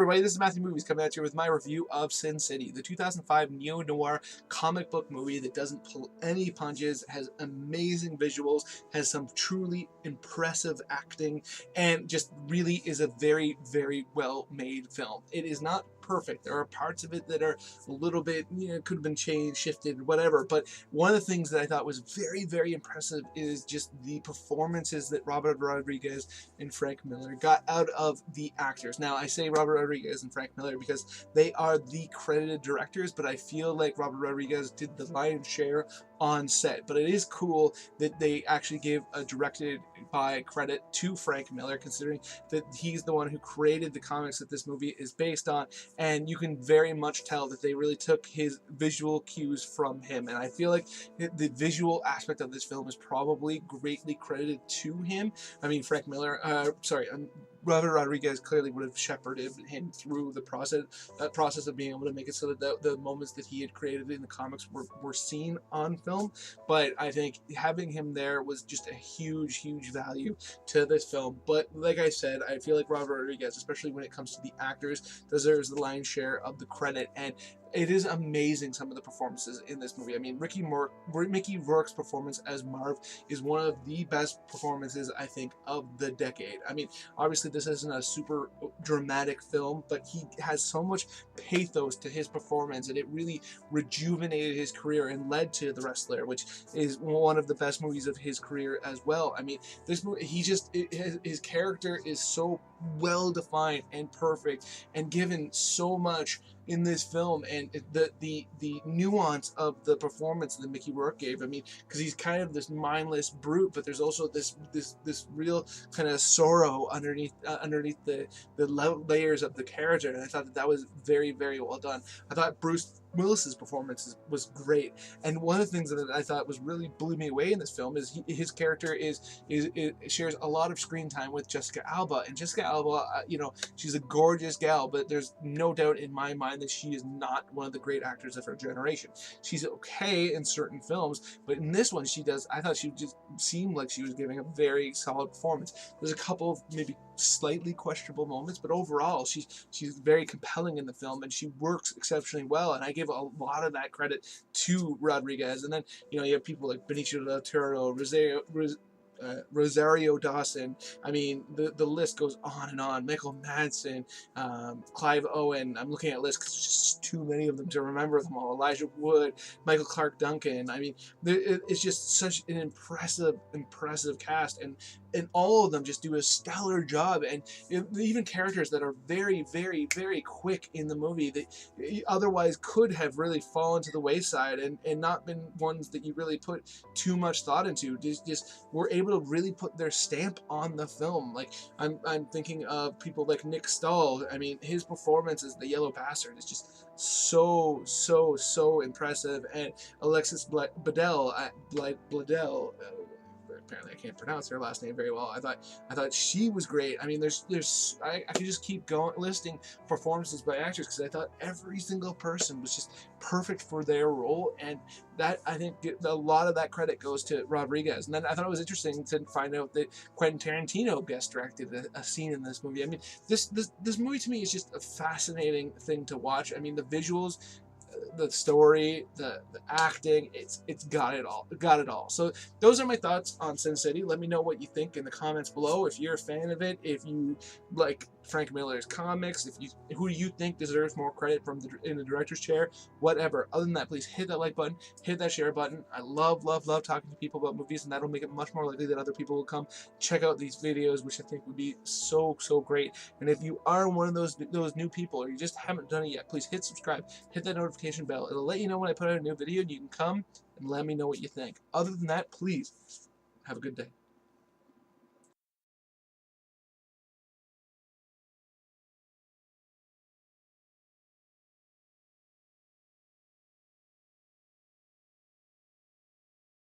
everybody, this is Matthew Movies coming at you with my review of Sin City, the 2005 neo-noir comic book movie that doesn't pull any punches, has amazing visuals, has some truly impressive acting, and just really is a very, very well-made film. It is not perfect. There are parts of it that are a little bit, could have been changed, shifted, whatever, but one of the things that I thought was very, very impressive is just the performances that Robert Rodriguez and Frank Miller got out of the actors. Now, I say Robert Rodriguez and Frank Miller because they are the credited directors, but I feel like Robert Rodriguez did the lion's share on set. But it is cool that they actually gave a directed by credit to Frank Miller, considering that he's the one who created the comics that this movie is based on, and you can very much tell that they really took his visual cues from him. And I feel like the visual aspect of this film is probably greatly credited to him. I mean, Robert Rodriguez clearly would have shepherded him through the process of being able to make it so that the moments that he had created in the comics were seen on film. But I think having him there was just a huge, huge value to this film. But like I said, I feel like Robert Rodriguez, especially when it comes to the actors, deserves the lion's share of the credit. And it is amazing, some of the performances in this movie. I mean, Mickey Rourke's performance as Marv is one of the best performances, I think, of the decade. I mean, obviously this isn't a super dramatic film, but he has so much pathos to his performance, and it really rejuvenated his career and led to The Wrestler, which is one of the best movies of his career as well. I mean, this movie, his character is so well defined and perfect, and given so much in this film, and the nuance of the performance that Mickey Rourke gave. I mean, because he's kind of this mindless brute, but there's also this real kind of sorrow underneath the layers of the character, and I thought that was very, very well done. I thought Bruce Willis's performance was great, and one of the things that I thought was really blew me away in this film is his character shares a lot of screen time with Jessica Alba, and Jessica Alba, she's a gorgeous gal, but there's no doubt in my mind that she is not one of the great actors of her generation. She's okay in certain films, but in this one I thought she just seemed like she was giving a very solid performance. There's a couple of maybe slightly questionable moments, but overall she's very compelling in the film, and she works exceptionally well, and I give a lot of that credit to Rodriguez. And then you have people like Benicio del Toro, Rosario Dawson. I mean, the list goes on and on. Michael Madsen, Clive Owen. I'm looking at lists because there's just too many of them to remember them all. Elijah Wood, Michael Clark Duncan. I mean, it's just such an impressive cast, and all of them just do a stellar job. And even characters that are very, very, very quick in the movie that otherwise could have really fallen to the wayside and not been ones that you really put too much thought into, just were able to really put their stamp on the film. Like I'm thinking of people like Nick Stahl. I mean, his performance as the Yellow Bastard is just so impressive. And Alexis Bledel, apparently I can't pronounce her last name very well. I thought she was great. I mean, I could just keep going listing performances by actors, because I thought every single person was just perfect for their role, and that, I think, a lot of that credit goes to Rodriguez. And then I thought it was interesting to find out that Quentin Tarantino guest directed a scene in this movie. I mean, this movie to me is just a fascinating thing to watch. I mean, the visuals, the story, the acting, it's got it all. So those are my thoughts on Sin City. Let me know what you think in the comments below. If you're a fan of it, if you like Frank Miller's comics, who do you think deserves more credit in the director's chair, whatever. Other than that, please hit that like button, hit that share button. I love talking to people about movies, and that'll make it much more likely that other people will come check out these videos, which I think would be so great. And if you are one of those new people, or you just haven't done it yet, please hit subscribe, hit that notification bell. It'll let you know when I put out a new video, and you can come and let me know what you think. Other than that, please have a good day.